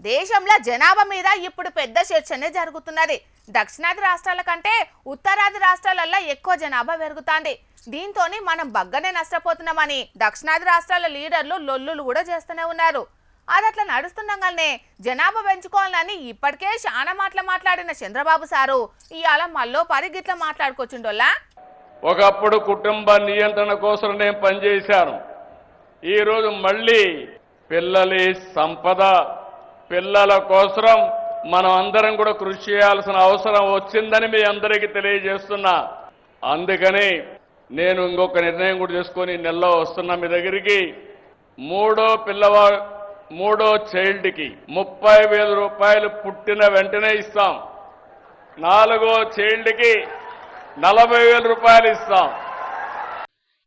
దేశంలో జనాభా మీద ఇప్పుడు పెద్ద చర్చనే జరుగుతున్నది. దక్షిణాది రాష్ట్రాల కంటే ఉత్తరాది రాష్ట్రాలలో ఎక్కువ జనాభా పెరుగుతోంది. దీంతోని మనం బగ్గనే నష్టపోతున్నామని దక్షిణాది రాష్ట్రాల లీడర్లు లొల్లులు కూడా చేస్తూనే ఉన్నారు. అది అట్లా నడుస్తుండగానే జనాభా పెంచుకోవాలని ఇప్పటికే చాలా మాట్లాడిన చంద్రబాబు సారు ఇవాళ మళ్ళీ పరిగిట్ల మాట్లాడుకొచ్చిండోళ్ళ. ఒకప్పుడు కుటుంబ నియంత్రణ కోసం నేను పనిచేశాను. ఈరోజు మళ్ళీ పిల్లలి సంపద, పిల్లల కోసం మనం అందరం కూడా కృషి చేయాల్సిన అవసరం వచ్చిందని మీ అందరికీ తెలియజేస్తున్నా. అందుకని నేను ఇంకొక నిర్ణయం కూడా చేసుకొని నెలలో వస్తున్నా మీ దగ్గరికి. మూడో చైల్డ్కి 30,000 రూపాయలు పుట్టిన వెంటనే ఇస్తాం. 4వ చైల్డ్కి 40,000 రూపాయలు ఇస్తాం.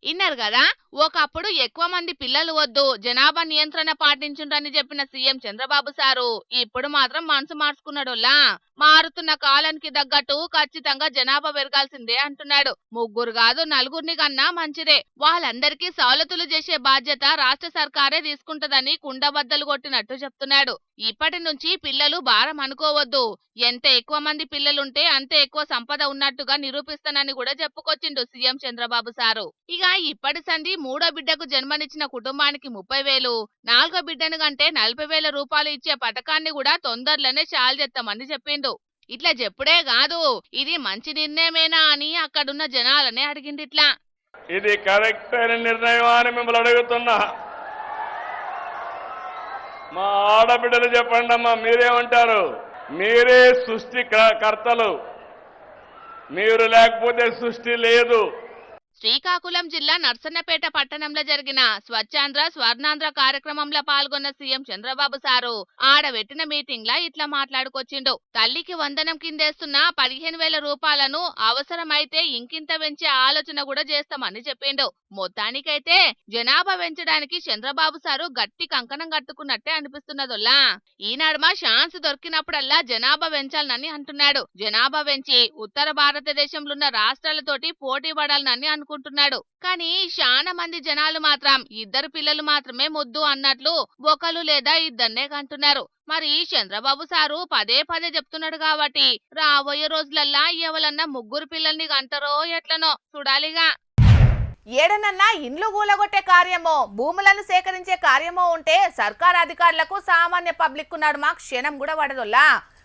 ఇన్నారు కదా, ఒకప్పుడు ఎక్కువ మంది పిల్లలు వద్దు, జనాభా నియంత్రణ పాటించుండ్రని చెప్పిన సీఎం చంద్రబాబు సారు ఇప్పుడు మాత్రం మనసు మార్చుకున్నాడులా. మారుతున్న కాలానికి తగ్గట్టు ఖచ్చితంగా జనాభా పెరగాల్సిందే అంటున్నాడు. 3 కాదు 4 కన్నా మంచిదే, వాళ్ళందరికీ సవలతులు చేసే బాధ్యత రాష్ట్ర సర్కారే తీసుకుంటదని కుండబద్దలు కొట్టినట్టు చెప్తున్నాడు. ఇప్పటి నుంచి పిల్లలు భారం అనుకోవద్దు, ఎంత ఎక్కువ మంది పిల్లలుంటే అంతే ఎక్కువ సంపద ఉన్నట్టుగా నిరూపిస్తానని కూడా చెప్పుకొచ్చిండు సీఎం చంద్రబాబు సారు. ఇక ఇప్పటి సంధి 3వ బిడ్డకు జన్మనిచ్చిన కుటుంబానికి 30,000, 4వ బిడ్డను కంటే 40,000 రూపాయలు ఇచ్చే పథకాన్ని కూడా తొందరలోనే చాలు చేస్తామని చెప్పిండు. ఇట్లా చెప్పుడే కాదు, ఇది మంచి నిర్ణయమేనా అని అక్కడున్న జనాలనే అడిగింది. ఇట్లా ఇది కరెక్ట్ అయిన నిర్ణయం అని మిమ్మల్ని అడుగుతున్నా. మా ఆడబిడ్డలు చెప్పండి అమ్మా, మీరేమంటారు? మీరే సృష్టి కర్తలు, మీరు లేకపోతే సృష్టి లేదు. శ్రీకాకుళం జిల్లా నర్సన్నపేట పట్టణంలో జరిగిన స్వచ్ఛాంధ్ర స్వర్ణాంధ్ర కార్యక్రమంలో పాల్గొన్న సీఎం చంద్రబాబు సారు ఆడబెట్టిన మీటింగ్ లా ఇట్లా మాట్లాడుకొచ్చిండు. తల్లికి వందనం కిందేస్తున్న 15,000 రూపాయలను అవసరమైతే ఇంకింత పెంచే ఆలోచన కూడా చేస్తామని చెప్పిండు. మొత్తానికైతే జనాభా పెంచడానికి చంద్రబాబు సారు గట్టి కంకణం కట్టుకున్నట్టే అనిపిస్తున్నదోల్లా. ఈ నడుమ ఛాన్స్ దొరికినప్పుడల్లా జనాభా పెంచాలని అంటున్నాడు. జనాభా పెంచి ఉత్తర భారతదేశంలో ఉన్న రాష్ట్రాలతోటి పోటీ పడాలని అనుకుంటున్నాడు. కానీ చాలా మంది జనాలు మాత్రం 2 పిల్లలు మాత్రమే ముద్దు అన్నట్లు ఒకరు లేదా 2 కంటున్నారు. మరి చంద్రబాబు సారు పదే చెప్తున్నాడు కాబట్టి రాబోయే రోజులల్లా ఎవరన్నా 3 పిల్లల్ని కంటారో ఎట్లనో చూడాలిగా. ఏడనన్నా ఇండ్లు కూలగొట్టే కార్యమో భూములను సేకరించే కార్యమో ఉంటే సర్కార్ అధికారులకు సామాన్య పబ్లిక్ ఉన్నాడు మా క్షణం కూడా పడదోల్లా.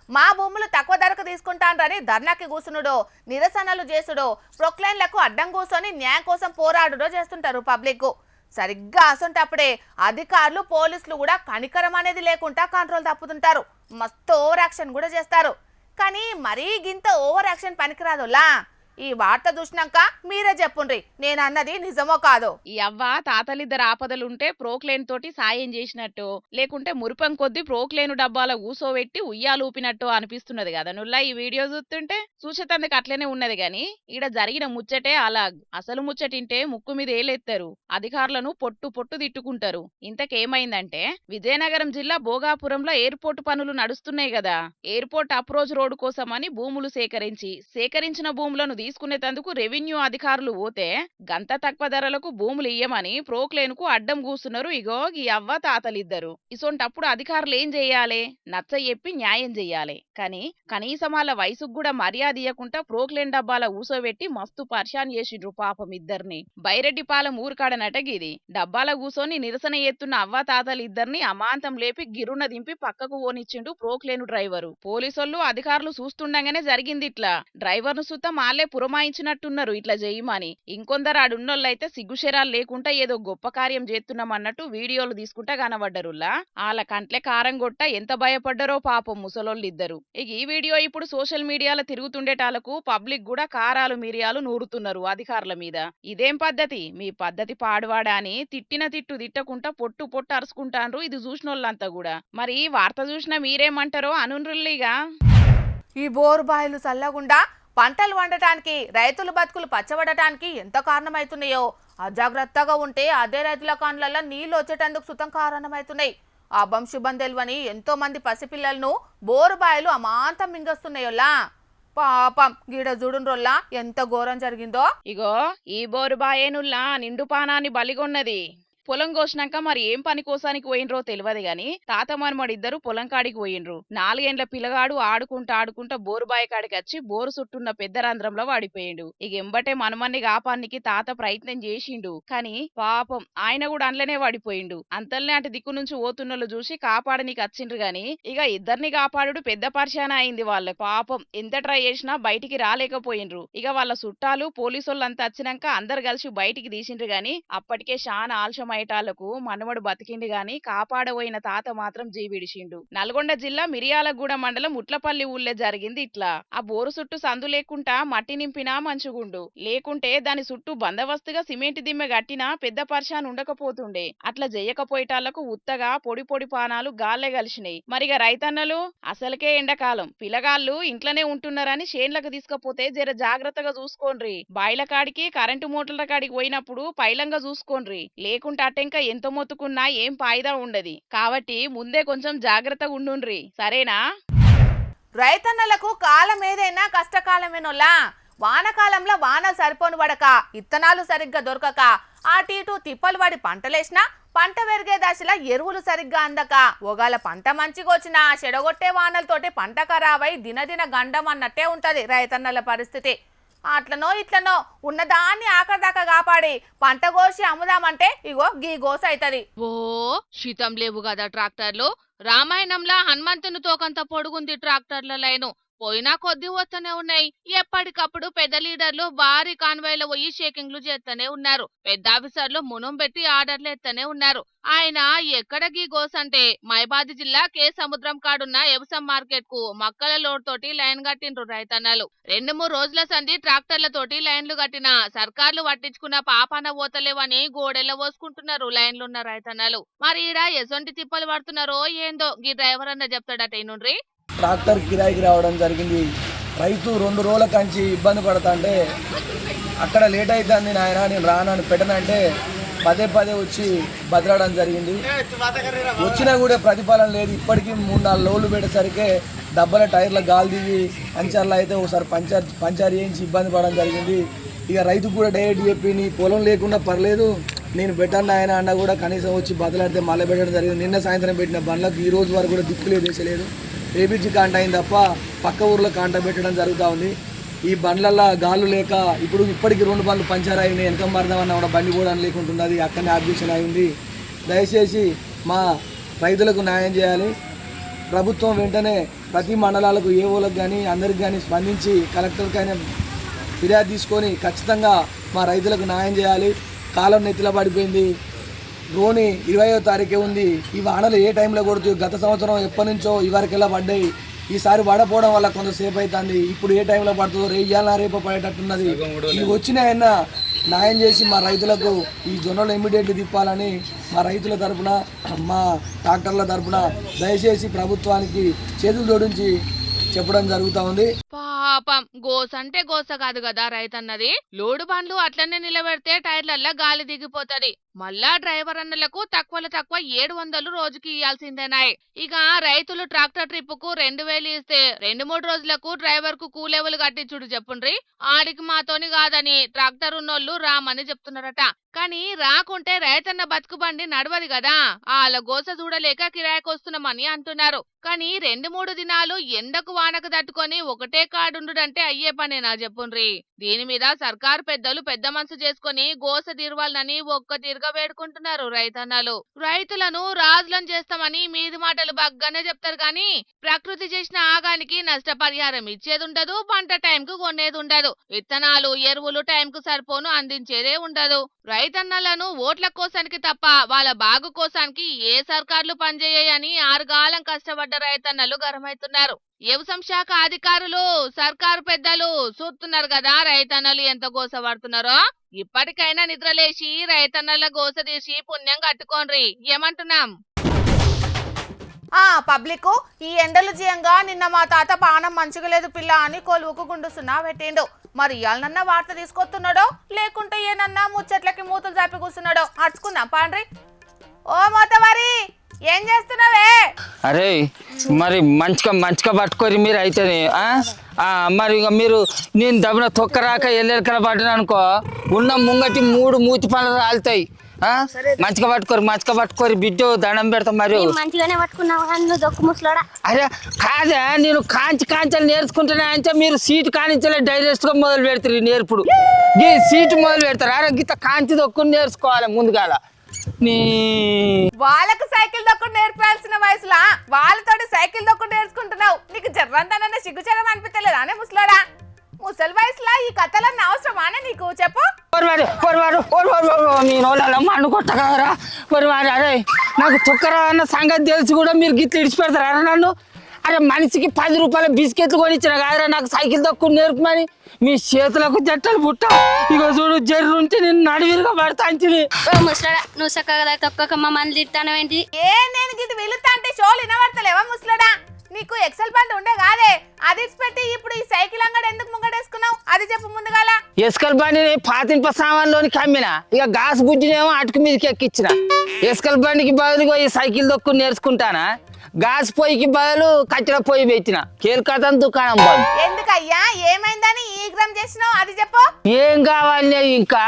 మా భూములు తక్కువ ధరకు తీసుకుంటానని ధర్నాకి కూసునుడో, నిరసనలు చేసుడో, ప్రొక్లైన్లకు అడ్డం కూర్చొని న్యాయం కోసం పోరాడుడో చేస్తుంటారు పబ్లిక్. సరిగ్గా అసంటప్పుడే అధికారులు పోలీసులు కూడా కనికరం అనేది లేకుండా కంట్రోల్ తప్పుతుంటారు. మస్తు ఓవర్ యాక్షన్ కూడా చేస్తారు. కానీ మరీ గింత ఓవర్ యాక్షన్ పనికిరాదోలా. ఈ వార్త చూసినాక మీరే చెప్పుండ్రి నేను అన్నది నిజమో కాదో. ఈ అవ్వ తాతలిద్దరు ఆపదలుంటే ప్రోక్లేన్ తోటి సాయం చేసినట్టు, లేకుంటే మురిపం కొద్ది ప్రోక్లేను డబ్బాల ఊసోబెట్టి ఉయ్యాలూపినట్టు అనిపిస్తున్నది కదా నుల్లా. ఈ వీడియో చూస్తుంటే చూసేతందుకు అట్లనే ఉన్నది గాని ఈడ జరిగిన ముచ్చటే అలా. అసలు ముచ్చటింటే ముక్కు మీద ఏలెత్తారు, అధికారులను పొట్టు తిట్టుకుంటారు. ఇంతకేమైందంటే విజయనగరం జిల్లా భోగాపురంలో ఎయిర్పోర్ట్ పనులు నడుస్తున్నాయి కదా. ఎయిర్పోర్ట్ అప్రోచ్ రోడ్డు కోసమని భూములు సేకరించిన భూములను తీసుకునేందుకు రెవెన్యూ అధికారులు పోతే గంత తక్కువ ధరలకు భూములు ఇయ్యమని ప్రోక్లేనుకు అడ్డం కూస్తున్నారు. ఇగో ఈ అవ్వ తాతలిద్దరు. ఇసొంటప్పుడు అధికారులు ఏం చెయ్యాలి? నచ్చ చెప్పి న్యాయం చెయ్యాలి. కానీ కనీసం వాళ్ళ వయసుకు కూడా మర్యాద ఇయ్యకుండా ప్రోక్లేన్ డబ్బాల ఊసోబెట్టి మస్తు పరిశాన్ చేసిండ్రు పాపం ఇద్దరిని. బైరెడ్డిపాలెం ఊరుకాడనట గిది. డబ్బాల కూసోని నిరసన ఎత్తున్న అవ్వ తాతలిద్దరిని అమాంతం లేపి గిరున దింపి పక్కకు ఓనిచ్చిండు ప్రోక్లేను డ్రైవరు. పోలీసోళ్ళు అధికారులు చూస్తుండగానే జరిగింది ఇట్లా. డ్రైవర్ను సుతం ఆళ్లే పురమాయించినట్టున్నారు ఇట్లా చేయమని. ఇంకొందరు ఆడున్నోళ్ళైతే సిగ్గుశరాలు లేకుండా ఏదో గొప్ప కార్యం చేస్తున్నామన్నట్టు వీడియోలు తీసుకుంటా కనబడ్డరులా. వాళ్ళ కంట్లే కారం కొట్ట ఎంత భయపడ్డారో పాపం ముసలోళ్ళిద్దరు. ఇక ఈ వీడియో ఇప్పుడు సోషల్ మీడియాలో తిరుగుతుండేటాలకు పబ్లిక్ కూడా కారాలు మిరియాలు నూరుతున్నారు అధికారుల మీద. ఇదేం పద్ధతి? మీ పద్ధతి పాడువాడా అని తిట్టిన తిట్టకుండా పొట్టు అరుచుకుంటాన్రు ఇది చూసినోళ్ళంతా కూడా. మరి వార్త చూసినా మీరేమంటారో అనుండ్రుల్లిగా. ఈ బోరు బాయిలు చల్లగుండా పంటలు వండటానికి, రైతుల బతుకులు పచ్చబడటానికి ఎంత కారణమవుతున్నాయో అజాగ్రత్తగా ఉంటే అదే రైతుల కాండ్లలో నీళ్లు వచ్చేటందుకు సుతం కారణమవుతున్నాయి. అభం శుభం తెలివని ఎంతో మంది పసిపిల్లలను బోరు బాయిలు అమాంతం మింగస్తున్నాయోలా. పాపం గీడ చూడుండ్రోల్లా ఎంత ఘోరం జరిగిందో. ఇగో ఈ బోరు బాయేనుల్లా నిండు పానాన్ని బలిగొన్నది. పొలం కోసినాక మరి ఏం పని కోసానికి పోయినరో తెలియదు గాని తాత మనమడి ఇద్దరు పొలం కాడికి పోయినరు. 4 ఏండ్ల పిల్లగాడు ఆడుకుంటా బోరుబాయి కాడికి వచ్చి బోరు చుట్టున్న పెద్ద రంధ్రంలో వాడిపోయిండు. ఇక ఎంబటే మనమన్ని కాపానికి తాత ప్రయత్నం చేసిండు కానీ పాపం ఆయన కూడా అండ్లనే వాడిపోయిండు. అంతల్నే అటు దిక్కు నుంచి పోతున్నోళ్ళు చూసి కాపాడనీకి వచ్చిండ్రు గాని ఇక ఇద్దరిని కాపాడు పెద్ద పరిశాన అయింది. వాళ్ళ పాపం ఎంత ట్రై చేసినా బయటికి రాలేకపోయిండ్రు. ఇక వాళ్ళ చుట్టాలు పోలీసోళ్ళంతా వచ్చినాక అందరు కలిసి బయటికి తీసిండ్రు గాని అప్పటికే చాలా ఆల్షమైటాలకు మనవడు బతికిండు గాని కాపాడబోయిన తాత మాత్రం జీవిడిచిండు. నల్గొండ జిల్లా మిరియాలగూడ మండలం ఉట్లపల్లి ఊళ్ళే జరిగింది ఇట్లా. ఆ బోరు చుట్టూ సందు లేకుండా మట్టి నింపినా మంచుగుండు, లేకుంటే దాని చుట్టూ బందోబస్తుగా సిమెంట్ దిమ్మె గట్టినా పెద్ద పరిశాన్ ఉండకపోతుండే. అట్లా చెయ్యకపోయేటాళ్లకు ఉత్తగా పొడి పొడి పానాలు గాల్లే కలిసినాయి. మరిగా రైతన్నలు అసలుకే ఎండాకాలం పిల్లగాళ్ళు ఇంట్లోనే ఉంటున్నారని చేన్లకు తీసుకపోతే జర జాగ్రత్తగా చూసుకోండ్రి. బాయిల కాడికి కరెంటు మోటార్ల కాడికి పోయినప్పుడు పైలంగా చూసుకోండ్రి, లేకుంటే అటెంక ఎంత మొత్తుకున్నా ఏం ఫాయిదా ఉండది. కాబట్టి ముందే కొంచెం జాగ్రత్తగా ఉండుండ్రి, సరేనా? రైతన్నలకు కాలం ఏదైనా కష్టకాలమేనోలా. వానకాలంలో వానలు సరిపోను పడక ఇత్తనాలు సరిగ్గా దొరకక అటు ఇటు తిప్పలు పడి పంటలేసినా పంట పెరిగే దశలో ఎరువులు సరిగ్గా అందక ఒగాల పంట మంచిగా వచ్చినా చెడగొట్టే వానలతోటి పంట ఖరాబై దినదిన గండం అన్నట్టే ఉంటది రైతన్నల పరిస్థితి. అట్లనో ఇట్లనో ఉన్నదాన్ని ఆఖరిదాకా కాపాడి పంట కోసి అమ్ముదామంటే ఇగో గీ గోస అవుతుంది. ఓ శీతం లేవు కదా ట్రాక్టర్లు. రామాయణంలో హనుమంతుని తోకంత పొడుగుంది ట్రాక్టర్ల లైను. పోయినా కొద్ది వస్తూనే ఉన్నాయి. ఎప్పటికప్పుడు పెద్ద లీడర్లు భారీ కాన్వాయ్లో పోయి షేకింగ్లు చేస్తూనే ఉన్నారు. పెద్ద ఆఫీసర్లు మునం పెట్టి ఆర్డర్లు ఎత్తనే ఉన్నారు. ఆయన ఎక్కడకి గోసంటే మైబాద్ జిల్లా కే సముద్రం కాడున్న ఎవసం మార్కెట్ కు మక్కల లోడ్ తోటి లైన్ కట్టిండ్రు రైతన్నలు. 2-3 రోజుల సంధి ట్రాక్టర్లతోటి లైన్లు కట్టిన సర్కార్లు పట్టించుకున్న పాపాన పోతలేవని గోడెల పోసుకుంటున్నారు లైన్లున్న రైతన్నలు. మరి ఈడ ఎసొంటి తిప్పలు పడుతున్నారో ఏందో గీ డ్రైవర్ అన్న చెప్తాడట. ఇనుండ్రి. ట్రాక్టర్ కిరాయికి రావడం జరిగింది. రైతు 2 రోజుల కంచి ఇబ్బంది పడతా అంటే అక్కడ లేట్ అవుతుంది నాయన నేను రానని పెట్టనంటే పదే వచ్చి బదలడం జరిగింది. వచ్చినా కూడా ప్రతిఫలం లేదు. ఇప్పటికీ 3-4 లోడ్లు పెట్టేసరికి డబ్బాల టైర్ల గాలి దిగి పంచర్లు అయితే ఒకసారి పంచర్ చేయించి ఇబ్బంది పడడం జరిగింది. ఇక రైతు కూడా డైరెక్ట్ చెప్పి నీ పొలం లేకుండా పర్లేదు నేను పెట్టాను ఆయన అన్న కూడా కనీసం వచ్చి బదలాడితే మళ్ళీ పెట్టడం జరిగింది. నిన్న సాయంత్రం పెట్టిన బండ్లకు ఈ రోజు వరకు కూడా దిక్కులేదు వేసలేదు. ఏబిజీ కాంట అయింది తప్ప పక్క ఊర్లో కాంట పెట్టడం జరుగుతూ ఉంది. ఈ బండ్లల్లో గాళ్ళు లేక ఇప్పటికి 2 బండ్లు పంచర్ అయినాయి. వెనక మరదమన్నా కూడా బండి కూడా లేకుంటుంది. అది అక్కడనే ఆబ్జెక్షన్ అయింది. దయచేసి మా రైతులకు న్యాయం చేయాలి. ప్రభుత్వం వెంటనే ప్రతి మండలాలకు ఏఓలకు కానీ అందరికి కానీ స్పందించి కలెక్టర్కైనా ఫిర్యాదు తీసుకొని ఖచ్చితంగా మా రైతులకు న్యాయం చేయాలి. కాలం నెత్తిలో పడిపోయింది. రోని 20వ తారీఖే ఉంది. ఈ వానలు ఏ టైంలో కొడుతుంది? గత సంవత్సరం ఎప్పటి నుంచో ఇవరకెలా పడ్డాయి. ఈసారి పడపోవడం వల్ల కొంతసేపు అవుతుంది. ఇప్పుడు ఏ టైంలో పడుతుందో రేపు పడేటట్టున్నది. ఇవి వచ్చినాయన్నా న్యాయం చేసి మా రైతులకు ఈ జొన్నలు ఇమ్మీడియట్లీ తిప్పాలని మా రైతుల తరఫున మా ట్రాక్టర్ల తరఫున దయచేసి ప్రభుత్వానికి చేతులు జోడించి చెప్పడం జరుగుతూ ఉంది. పాపం గోస అంటే గోస కాదు కదా రైతన్నది. లోడు బండ్లు అట్లనే నిలబెడితే టైర్లల్లా గాలి దిగిపోతది. మళ్ళా డ్రైవర్ అన్నలకు తక్కువ 700 రోజుకి ఇయ్యాల్సిందేనాయ్. ఇక రైతులు ట్రాక్టర్ ట్రిప్ కు 2000 ఇస్తే 2-3 రోజులకు డ్రైవర్ కు కూలేవులు కట్టించుడు చెప్పుండ్రి. ఆడికి మాతోని కాదని ట్రాక్టర్ ఉన్నోళ్ళు రామని చెప్తున్నారట. కానీ రాకుంటే రైతన్న బతుకు బండి నడవది కదా. వాళ్ళ గోస చూడలేక కిరాయికొస్తున్నామని అంటున్నారు. కానీ 2-3 దినాలు ఎండకు వానకు తట్టుకొని ఒకటే కాడుండుడంటే అయ్యే పనేనా చెప్పుండ్రి. దీని మీద సర్కారు పెద్దలు పెద్ద మనసు చేసుకుని గోస తీర్వాలని ఒక్క తీరుగా వేడుకుంటున్నారు రైతన్నలు. రైతులను రాజులను చేస్తామని మీది మాటలు బగ్గానే చెప్తారు కానీ ప్రకృతి చేసిన ఆగానికి నష్టపరిహారం ఇచ్చేదుండదు, పంట టైంకు కొనేది ఉండదు, విత్తనాలు ఎరువులు టైంకు సరిపోను అందించేదే ఉండదు. రైతన్నలను ఓట్ల కోసానికి తప్ప వాళ్ళ బాగు కోసానికి ఏ సర్కార్లు పనిచేయని 6 కాలం కష్టపడ్డ రైతన్నలు గరమైతున్నారు. వ్యవసాయ శాఖ అధికారులు సర్కారు పెద్దలు చూస్తున్నారు కదా రైతన్నలు ఎంత గోస పడుతున్నారో. ఇప్పటికైనా నిద్రలేసి రైతన్నల గోస తీసి పుణ్యం కట్టుకోండ్రి. ఏమంటున్నాం? పబ్లిక్ ఈ ఎండలు జీయంగా నిన్న మా తాత పానం మంచిగా లేదు పిల్ల అని కొలువుకు గుండుసున్నా పెట్టిండు. మరి ఇయాలనన్నా వార్త తీసుకొస్తున్నాడో లేకుంటే ఏనన్నా ముచ్చట్లకి మూతులు చాపి కూర్చున్నాడో అడుచుకుందాం పాండ్రి. ఓ మోతవారి ఏం చేస్తున్నావే? అరే మరి మంచిగా పట్టుకోరి మీరు అయితేనే. మరి ఇక మీరు నేను దబ్బున తొక్కరాక ఎల్లెలకల పడ్డాను అనుకో ఉన్న ముంగటి 3 మూతి పనులు రాలుతాయి. మంచిగా పట్టుకోరు బిడ్డ దండం పెడతాం మరి మంచిగానే పట్టుకున్నావు కానీ నువ్వు దొక్కు ముసలోడా. అరే కాదా నేను కాంచాలు నేర్చుకుంటున్నా అంటే మీరు సీటు కానించలే డైరెక్ట్ గా మొదలు పెడతారు నేర్పుడు ఈ సీటు మొదలు పెడతారు అరే గిత కాంచి దొక్కుని నేర్చుకోవాలి ముందుగాల నీ వాళ్ళకు సైకిల్ దొక్కుడు నేర్పాల్సిన వయసులా వాళ్ళతోటి సైకిల్ దొక్కుడు నేర్చుకుంటున్నావు. నీకు జర్రంతనన్నా సిగ్గుచరం అనిపించలేదా అనే ముసలోడా? ముసలి వయసులా ఈ కథలన్నీ అవసరమానే నీకు చెప్పు. నేను మన్ను కొట్టగలరా అరే నాకు తుక్కరా అన్న సంగతి తెలిసి కూడా మీరు గిట్లు ఇడిచిపెడతారా నన్ను? అరే మనిషికి 10 రూపాయల బిస్కెట్లు కొనిచ్చిన కాదురా నాకు సైకిల్ దొక్కుని నేర్పమని. మీ చేతులకు జట్టలు పుట్ట ఇగో చూడు జర్రు ఉంటే నేను నడివిరుగా పడతా అంచిని. ముసలోడా నువ్వు చక్కగా తొక్కక మమ్మల్ని తిట్టానవేంటి? నేను గిట్టు వెళుతా అంటే షోలు వినబడతలేవా ముసలోడా? నీకు ఎక్సెల్ బండి ఉండే కాదే అది పెట్టి ఇప్పుడు ఈ సైకిల్ అంగడి ఎందుకు ముంగడేసుకున్నావు అది చెప్పు ముందుగాల. ఎస్కల్ బండిని పాతింప సామాన్లోని కమ్మిన ఇక గాస్ బుజ్జినేమో అటుకు మీదకి ఎక్కించిన. ఎస్కల్ బండికి బదులుగా ఈ సైకిల్ దొక్కుని నేర్చుకుంటానా గాస్ పొయ్యికి బదులు కట్టెల పొయ్యి పెట్టిన కేల్కతం దుకాణం బంద్. ఎందుకయ్యా ఏమైందని ఈ గ్రామ్ చేసినావు అది చెప్పు. ఏం కావాలి ఇంకా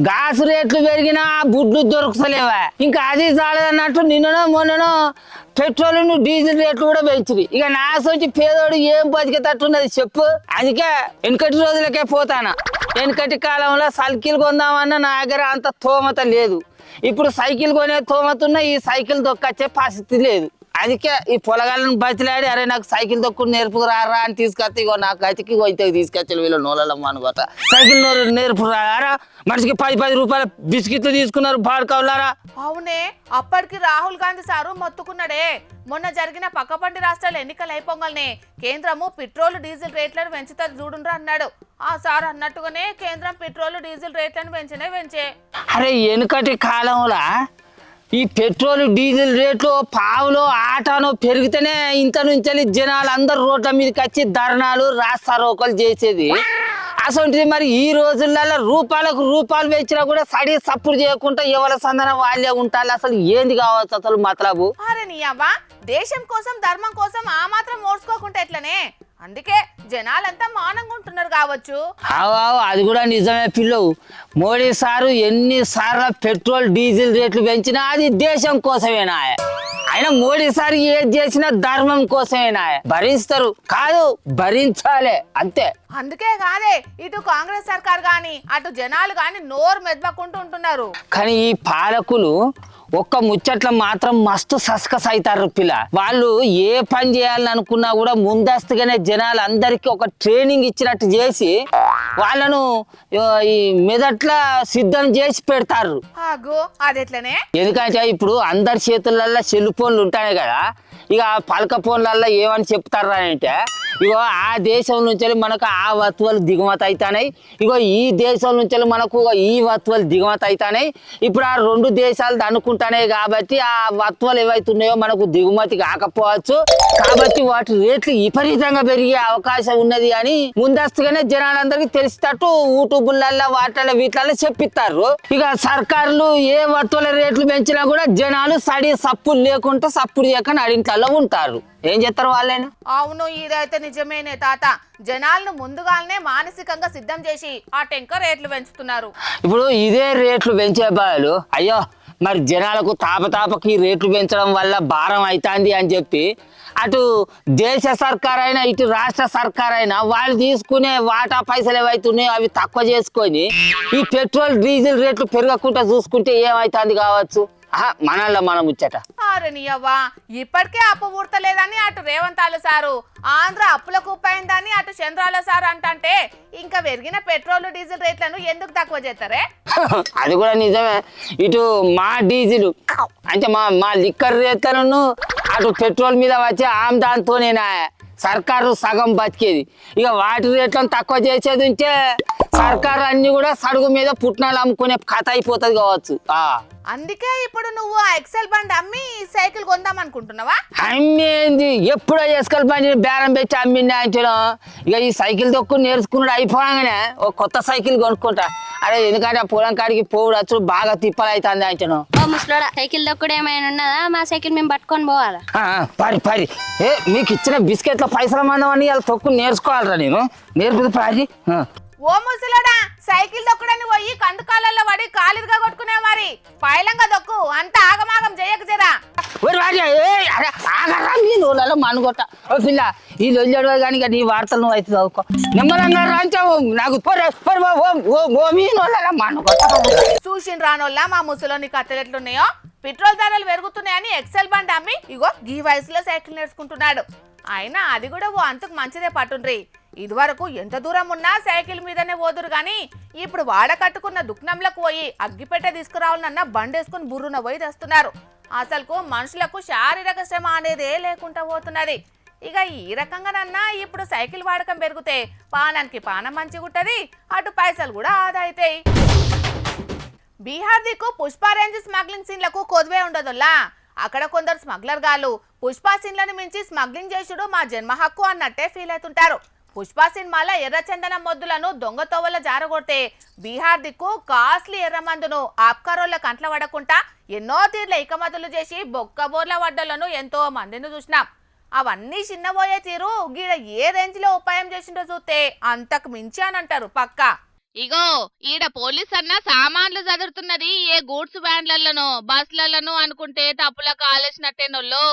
గాస్ రేట్లు పెరిగినా బుడ్లు దొరుకుతలేవా ఇంకా అది చాలదన్నట్టు నిన్ననో మొన్ననో పెట్రోల్ డీజిల్ రేట్లు కూడా పెంచింది. ఇక నా సొంచి పేదోడు ఏం బతికేటట్టున్నది చెప్పు. అందుకే వెనకటి రోజులకే పోతానా. వెనకటి కాలంలో సైకిల్ కొందామన్నా నా దగ్గర అంత తోమత లేదు. ఇప్పుడు సైకిల్ కొనే తోమతున్నా ఈ సైకిల్ దొక్కొచ్చే పరిస్థితి లేదు. అందుకే ఈ పొలగాళ్ళని బతిలాడి అరే నాకు సైకిల్ దొక్కుని నేర్పుకు రారా అని తీసుకొస్తే ఇగో నాకు గతికి ఇంతకు తీసుకొచ్చాను వీళ్ళు నోళ్ళమ్మ అనుకోట సైకిల్ నేర్పు రారా మనిషికి 10 రూపాయల బిస్కెట్లు తీసుకున్నారు బాడుకోవాలారా. అవునే అప్పటికి రాహుల్ గాంధీ సారు మొత్తుకున్నాడే మొన్న జరిగిన పక్కపంటి రాష్ట్రాల ఎన్నికలు అయిపోగానే కేంద్రము పెట్రోల్ డీజిల్ రేట్లను పెంచుతుంది చూడుండ్రా అన్నాడు. ఆ సార్ అన్నట్టుగానే కేంద్రం పెట్రోల్ డీజిల్ రేట్లను పెంచే. అరే వెనుకటి కాలంలో ఈ పెట్రోల్ డీజిల్ రేట్లు పావులో ఆటానో పెరిగితేనే ఇంత నుంచి జనాలు అందరు రోడ్ల మీదకి వచ్చి ధర్నాలు రాస్తారోకలు చేసేది. అసలు మరి ఈ రోజులలో రూపాయలు వేసినా కూడా సడి సప్పుడు చేయకుండా ఎవరి సందన వాళ్ళే ఉంటారు. అసలు ఏంది కావచ్చు అసలు మతలబు? అరే నీ అవ్వ దేశం కోసం ధర్మం కోసం ఆ మాత్రం మోడ్చుకోకుండా ఎట్లనే అందుకే జనాలంతా మానంగా ఉంటున్నారు కావచ్చు. అది కూడా నిజమే పిల్లవు. మోడీ సారు ఎన్నిసార్లు పెట్రోల్ డీజిల్ రేట్లు పెంచినా అది దేశం కోసమేనా? ఆయన మోడీ సార్ ఏది చేసినా ధర్మం కోసమేనా? భరిస్తారు కాదు భరించాలే అంతే. అందుకే కాదే ఇటు కాంగ్రెస్ సర్కార్ గాని అటు జనాలు గాని నోరు మెదపకుంటూ ఉంటున్నారు. కానీ ఈ పాలకులు ఒక్క ముచ్చట్ల మాత్రం మస్తు సస్కస్ అవుతారు పిల్ల. వాళ్ళు ఏ పని చేయాలని అనుకున్నా కూడా ముందస్తుగానే జనాలందరికీ ఒక ట్రైనింగ్ ఇచ్చినట్టు చేసి వాళ్ళను ఈ మెదట్ల సిద్ధం చేసి పెడతారు. అదెట్లనే? ఎందుకంటే ఇప్పుడు అందరి చేతులలో సెల్ ఫోన్లు ఉంటాయి కదా. ఇక పలక ఫోన్లలో ఏమని చెప్తారు అంటే ఇగో ఆ దేశం నుంచి మనకు ఆ వస్తువులు దిగుమతి అవుతాయి, ఇగో ఈ దేశం నుంచి మనకు ఈ వస్తువులు దిగుమతి అవుతాయి. ఇప్పుడు ఆ 2 దేశాలు అనుకుంటానే కాబట్టి ఆ వస్తువులు ఏవైతున్నాయో మనకు దిగుమతి కాకపోవచ్చు. కాబట్టి వాటి రేట్లు విపరీతంగా పెరిగే అవకాశం ఉన్నది అని ముందస్తుగానే జనాలందరికీ తెలిసేటట్టు యూట్యూబ్లలో వాటిలో వీటిలలో చెప్పిస్తారు. ఇక సర్కారులు ఏ వస్తువుల రేట్లు పెంచినా కూడా జనాలు సడి సప్పులు లేకుండా సప్పుడు చేయకుండా అడింట్లలో ఉంటారు. ఏం చేస్తారు వాళ్ళైనా? అవును ఇదైతే నిజమేనే తాత. జనాలను ముందుగానే మానసికంగా సిద్ధం చేసి ఆ టెంక రేట్లు పెంచుతున్నారు. ఇప్పుడు ఇదే రేట్లు పెంచే బాలు అయ్యో మరి జనాలకు తాపకి రేట్లు పెంచడం వల్ల భారం అవుతుంది అని చెప్పి అటు దేశ సర్కార్ అయినా ఇటు రాష్ట్ర సర్కార్ అయినా వాళ్ళు తీసుకునే వాటా పైసలు ఏవైతున్నాయో అవి తక్కువ చేసుకొని ఈ పెట్రోల్ డీజిల్ రేట్లు పెరగకుండా చూసుకుంటే ఏమైతుంది కావచ్చు. మనల్లా మనం ముచ్చట. అరే నీ అవ్వా ఇప్పటికే అప్పు ఊడతలేదని అటు రేవంతాలు సారు ఆంధ్ర అప్పుల కుప్పైందని అటు చంద్రాల సారు అంటే ఇంకా పెరిగిన పెట్రోల్ డీజిల్ రేట్లను ఎందుకు తక్కువ చేస్తారే? అది కూడా నిజమే. ఇటు మా డీజిల్ అంటే మా లిక్కర్ రేట్లను అటు పెట్రోల్ మీద వచ్చే ఆమ్దాంతోనేనా సర్కారు సగం బతికేది. ఇక వాటి రేట్లను తక్కువ చేసేది ఉంటే సర్కారు అన్ని కూడా సడుగు మీద పుట్నాలు అమ్ముకునే కథ అయిపోతుంది కావచ్చు. అందుకే ఇప్పుడు నువ్వు ఎక్సెల్ బండి అమ్మి సైకిల్ కొందాం అనుకుంటున్నావా? అమ్మేంది ఎప్పుడో ఎక్సెల్ బండి బేరం పెట్టి అమ్మింది అంటాను. ఇక ఈ సైకిల్ దొక్కుని నేర్చుకున్నాడు అయిపోగానే ఒక కొత్త సైకిల్ కొనుక్కుంటా. అరే ఎందుకంటే ఆ పొలం కాడికి పోవచ్చు బాగా తిప్పలు అవుతుంది అంటాను. ముసలోడా సైకిల్ దొక్కుడు ఏమైనా ఉన్నదా? మా సైకిల్ మేము పట్టుకొని పోవాలా? పరి మీకు ఇచ్చిన బిస్కెట్ల పైసల మందం అని ఇలా తొక్కు నేర్చుకోవాలరా నేను నేర్పుది పారి. ఓ ముసలోడా సైకిల్ దొక్కడని పోయి కందుకాలలో పడి కాలిగా కొట్టుకునే మరి పైలంగా దొక్కు అంత ఆగమాగం చేయకు జరా. ఆగరా మనుగొట్ట ఓ పిల్ల ఈ లొల్లడు కానీ నీ వార్తలు నువ్వు అయితే చదువుకో నిమ్మలంగా రాంచావు నాకు మనుగొట్ట. చూసిన రానోళ్ళ మా ముసలోని కట్టెలు ఎట్లున్నాయో పెట్రోల్ ధరలు పెరుగుతున్నాయని ఎక్సెల్ బండి అమ్మి ఇగో ఈ వయసులో సైకిల్ నేర్చుకుంటున్నాడు. అయినా అది కూడా ఓ అంతకు మంచిదే పట్టుండ్రి. ఇదివరకు ఎంత దూరం ఉన్నా సైకిల్ మీదనే పోదురు గాని ఇప్పుడు వాడ కట్టుకున్న దుఃఖంలోకి పోయి అగ్గిపెట్ట తీసుకురావాలన్న బండేసుకుని బుర్రున పోయి తెస్తున్నారు. అసలుకు మనుషులకు శారీరక శ్రమ అనేదే లేకుండా పోతున్నది. ఇక ఈ రకంగానన్నా ఇప్పుడు సైకిల్ వాడకం పెరిగితే పానానికి పానం మంచిగా ఉంటది, అటు పైసలు కూడా ఆదా అవుతాయి. బీహార్ దిక్కు పుష్ప రేంజ్ స్మగ్లింగ్ సీన్లకు కొదువే ఉండదుల్లా. అక్కడ కొందరు స్మగ్లర్ గాళ్ళు పుష్ప సీన్లను మించి స్మగ్లింగ్ చేసుడు మా జన్మ హక్కు అన్నట్టే ఫీల్ అవుతుంటారు. పుష్ప సినిమాలో ఎర్రచందనం మొద్దులను దొంగతోవల జారగొడితే బీహార్ దిక్కు కాస్ట్లీ ఎర్రమందును ఆప్కారోళ్ళ కంట్ల పడకుండా ఎన్నో తీర్ల ఇకమతులు చేసి బొక్కబోర్ల వడ్డలను ఎంతో మందిని చూసినాం. అవన్నీ చిన్నబోయే తీరు గీడ ఏ రేంజ్ లో ఉపాయం చేసిండో చూస్తే అంతకు మించి అని అంటారు పక్కా. ఇగో ఈడ పోలీస్ అన్న సామాన్లు చదురుతున్నది ఏ గూడ్స్ వ్యాన్లలోనో బస్లలోనో అనుకుంటే తప్పులకు ఆలోచనట్టేనోళ్ళు.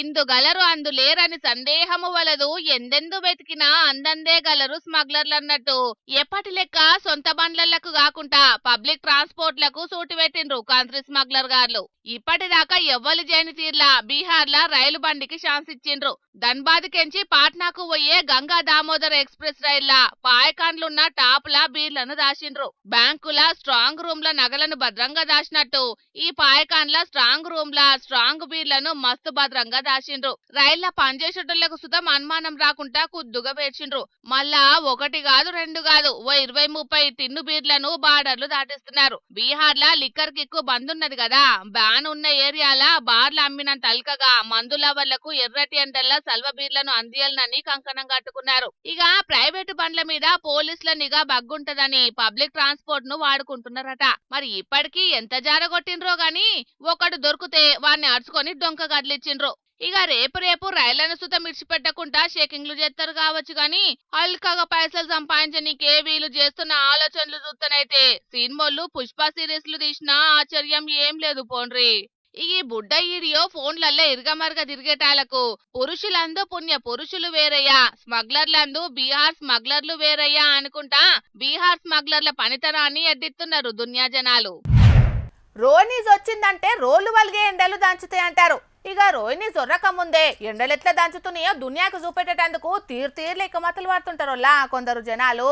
ఇందు గలరు అందు లేరని సందేహము వలదు, ఎందెందు వెతికినా అందందే గలరు స్మగ్లర్లు అన్నట్టు ఎప్పటి లెక్క సొంత బండ్లకు కాకుండా పబ్లిక్ ట్రాన్స్పోర్ట్లకు సూటి పెట్టిండ్రు కంట్రీ స్మగ్లర్ గార్లు. ఇప్పటిదాకా ఎవ్వరు చేయని తీర్లా బీహార్లా రైలు బండికి ఛాన్స్ ఇచ్చిండ్రు. ధన్బాద్ కెంచి పాట్నాకు పోయే గంగా దామోదర్ ఎక్స్ప్రెస్ రైల్లా పాయకాండ్లున్న టాప్లా బీర్లను దాచిండ్రు. బ్యాంకుల స్ట్రాంగ్ రూమ్ ల నగలను భద్రంగా దాచినట్టు ఈ పాయకాండ్ల స్ట్రాంగ్ రూమ్ ల స్ట్రాంగ్ బీర్లను మస్తు భద్రంగా దాచిండ్రు. రైళ్ల పనిచేసేటోళ్లకు సుతం అనుమానం రాకుండా కుద్దుగా పేర్చిండ్రు. మళ్ళా ఒకటి కాదు రెండు కాదు ఓ 20-30 టిన్ను బీర్లను బార్డర్లు దాటిస్తున్నారు. బీహార్ లా లిక్కర్ కిక్కు బందున్నది కదా, బ్యాన్ ఉన్న ఏరియాల బార్లు అమ్మినంత అల్కగా మందు లవర్లకు ఎర్రటి ఎండల్లా సల్వ బీర్లను అందియాలనని కంకణం కట్టుకున్నారు. ఇక ప్రైవేటు బండ్ల మీద పోలీసుల నిఘా బగ్గుంటదని పబ్లిక్ ట్రాన్స్పోర్ట్ ను వాడుకుంటున్నారట. మరి ఇప్పటికీ ఎంత జారగొట్టిండ్రో గాని ఒకడు దొరికితే వాడిని అరుచుకొని డొంక గదిలిచ్చిండ్రు. ఇక రేపు రైళ్లను సుతం ఇడిచిపెట్టకుండా షేకింగ్లు చేస్తారు కావచ్చు గాని అల్కగా పైసలు సంపాదించనీకే వీలు చేస్తున్న ఆలోచనలు చూస్తేనైతే సినిమాలు పుష్ప సిరీస్లు తీసినా ఆశ్చర్యం ఏం లేదు పోండ్రి. ఈ బుడ్డ ఈడియో ఫోన్లల్లో ఇరగమరగ తిరిగేటాలకు పురుషులందు పుణ్య పురుషులు వేరయ్యా, స్మగ్లర్లందు బీహార్ స్మగ్లర్లు వేరయ్యా అనుకుంటా బీహార్ స్మగ్లర్ల పనితనాన్ని ఎడ్డిస్తున్నారు దునియా జనాలు. రోనీస్ వచ్చిందంటే రోళ్లు వలిగే ఎండలు దంచుతాయి అంటారు. ఇక రోహిణి జొర్రక ముందే ఎండలెట్లా దంచుతున్నాయో దునియాకు చూపెట్టేటందుకు తీర్ల ఇకమతులు పడుతుంటారోలా కొందరు జనాలు.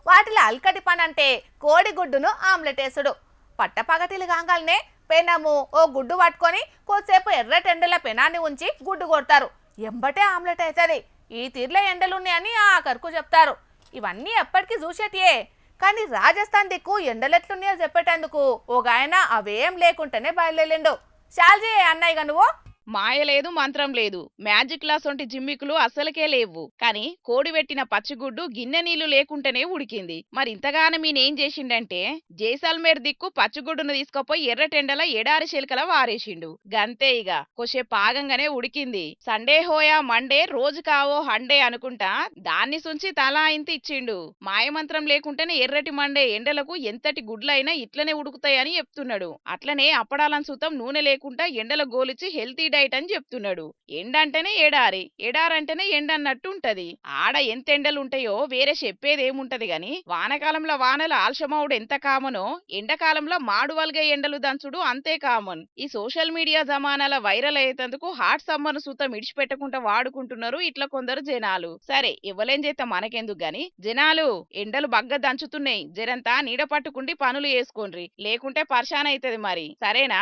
వాటిలో అల్కటి పని అంటే కోడిగుడ్డును ఆమ్లెట్ వేసుడు. పట్టపగటిలు కాగానే పెనము ఓ గుడ్డు పట్టుకొని కొద్దిసేపు ఎర్రటెండల పెనాన్ని ఉంచి గుడ్డు కొడతారు, ఎంబటే ఆమ్లెట్ అవుతుంది. ఈ తీర్ల ఎండలున్నాయని ఆఖరుకు చెప్తారు. ఇవన్నీ ఎప్పటికీ చూసేటియే, కానీ రాజస్థాన్ దిక్కు ఎండలెట్లున్నాయో చెప్పేటందుకు ఒక ఆయన అవేం లేకుంటేనే బయలుదేరిండు. శాల్జీ అన్నయ్యగా నువ్వు మాయ లేదు మంత్రం లేదు, మ్యాజిక్ క్లాస్ వంటి జిమ్మికులు అసలుకే లేవు. కానీ కోడి పెట్టిన పచ్చిగుడ్డు గిన్నె నీళ్లు లేకుంటేనే ఉడికింది. మరి ఇంతగానో మీనేం చేసిండంటే జైసల్మేర్ దిక్కు పచ్చిగుడ్డును తీసుకుపోయి ఎర్రటెండల ఎడారి చిలుకల వారేసిండు. గంతే ఇక కొద్దిసేపు ఆగంగానే ఉడికింది. సండే హోయా మండే రోజు కావో హండే అనుకుంటా దాన్ని సుంచి తలా ఇంత ఇచ్చిండు. మాయమంత్రం లేకుంటేనే ఎర్రటి మండే ఎండలకు ఎంతటి గుడ్లైనా ఇట్లనే ఉడుకుతాయని చెప్తున్నాడు. అట్లనే అప్పడాలను సుతం నూనె లేకుండా ఎండల గోలిచి హెల్తీ డైట్ అని చెప్తున్నాడు. ఎండంటేనే ఎడారి, ఎడారంటేనే ఎండన్నట్టు ఉంటది. ఆడ ఎంత ఎండలు ఉంటాయో వేరే చెప్పేదేముంటది గాని వానకాలంలో వానలు ఆల్షమౌడు ఎంత కామనో ఎండకాలంలో మాడువల్గా ఎండలు దంచుడు అంతే కామన్. ఈ సోషల్ మీడియా జమానాల వైరల్ అయ్యేందుకు హాట్ సమ్మర్ సూతం ఇడిచిపెట్టకుండా వాడుకుంటున్నారు ఇట్లా కొందరు జనాలు. సరే ఇవ్వలేం చేత మనకెందుకు గాని జనాలు ఎండలు బగ్గ దంచుతున్నాయి, జరంతా నీడ పట్టుకుండి పనులు చేసుకోండ్రి, లేకుంటే పర్షాన్ అవుతుంది. మరి సరేనా?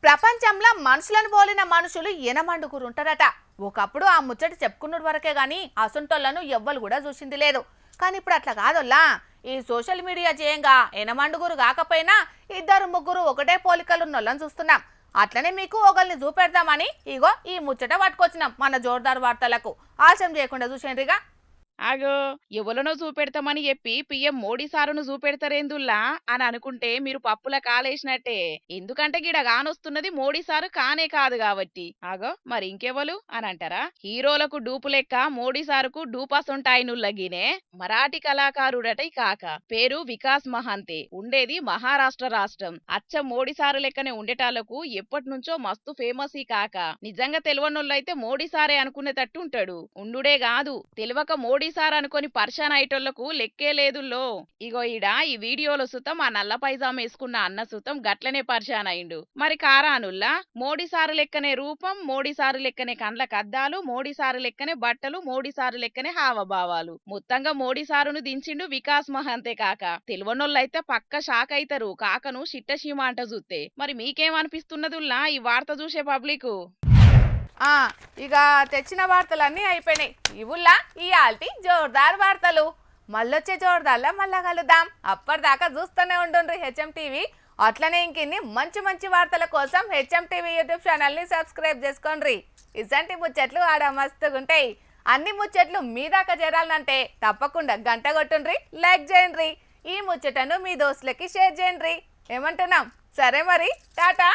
ప్రపంచంలో మనుషులను పోలిన మనుషులు ఎనమండుగురు ఉంటారట. ఒకప్పుడు ఆ ముచ్చట చెప్పుకున్నది వరకే గాని అసొంటోళ్లను ఎవ్వరు కూడా చూసింది లేదు. కానీ ఇప్పుడు అట్లా కాదోల్లా. ఈ సోషల్ మీడియా చేయంగా ఎనమండుగురు కాకపోయినా 2-3 ఒకటే పోలికలున్నోళ్ళని చూస్తున్నాం. అట్లనే మీకు ఒకరిని చూపెడదామని ఇగో ఈ ముచ్చట పట్టుకొచ్చినాం మన జోర్దార్ వార్తలకు. ఆలస్యం చేయకుండా చూసేంద్రిగా. ఆగో ఎవలనో చూపెడతామని చెప్పి పిఎం మోడీ సారును చూపెడతారేందుల్లా అని అనుకుంటే మీరు పప్పుల కాలేసినట్టే. ఎందుకంటే గిడ కానొస్తున్నది మోడీ సారు కానే కాదు కాబట్టి. ఆగో మరి ఇంకెవలు అని అంటారా? హీరోలకు డూపు లెక్క మోడీ సారుకు డూపాసొంటాయినుల్లగినే మరాఠీ కళాకారుడట ఈ కాక. పేరు వికాస్ మహాంతే. ఉండేది మహారాష్ట్ర రాష్ట్రం. అచ్చ మోడీ సారు లెక్కనే ఉండేటాళ్లకు ఎప్పటి నుంచో మస్తు ఫేమస్ ఈ కాక. నిజంగా తెలివనోళ్ళైతే మోడీ సారే అనుకునేటట్టు ఉంటాడు. ఉండుడే కాదు తెలివక మోడీ సార్ అనుకొని పర్షాన్ అయ్యేటోళ్లకు లెక్కే లేదుల్లో. ఇగో ఈడ ఈ వీడియోలో సుతం ఆ నల్ల పైజామా వేసుకున్న అన్న సుతం గట్లనే పర్షాన్ అయిండు. మరి కారానుల్లా మోడీ సారు లెక్కనే రూపం, మోడీ సారు లెక్కనే కండ్ల కద్దాలు, మోడీ సారు లెక్కనే బట్టలు, మోడీ సారు లెక్కనే హావభావాలు. మొత్తంగా మోడీ సారును దించిండు వికాస్ మహంతే కాక. తెలివనోళ్ళైతే పక్క షాక్ అయితారు కాకను చిట్టసీమ అంట చూస్తే. మరి మీకేమనిపిస్తున్నదుల్లా ఈ వార్త చూసే పబ్లిక్? ఇక తెచ్చిన వార్తలన్నీ అయిపోయినాయి. ఇవుల్లా ఈ ఆల్టీ జోర్దార్ వార్తలు. మళ్ళొచ్చే జోర్దార్లో మళ్ళా కలుద్దాం. అప్పటిదాకా చూస్తూనే ఉండండి హెచ్ఎం టీవీ. అట్లనే ఇంకిన్ని మంచి మంచి వార్తల కోసం హెచ్ఎం టీవీ యూట్యూబ్ ఛానల్ని సబ్స్క్రైబ్ చేసుకోండి. ఇసంటి ముచ్చట్లు ఆడ మస్తుగుంటాయి. అన్ని ముచ్చట్లు మీ దాకా చేరాలంటే తప్పకుండా గంట కొట్టుండ్రి, లైక్ చేయండి. ఈ ముచ్చటను మీ దోస్తులకి షేర్ చేయండి. ఏమంటున్నాం? సరే మరి టాటా.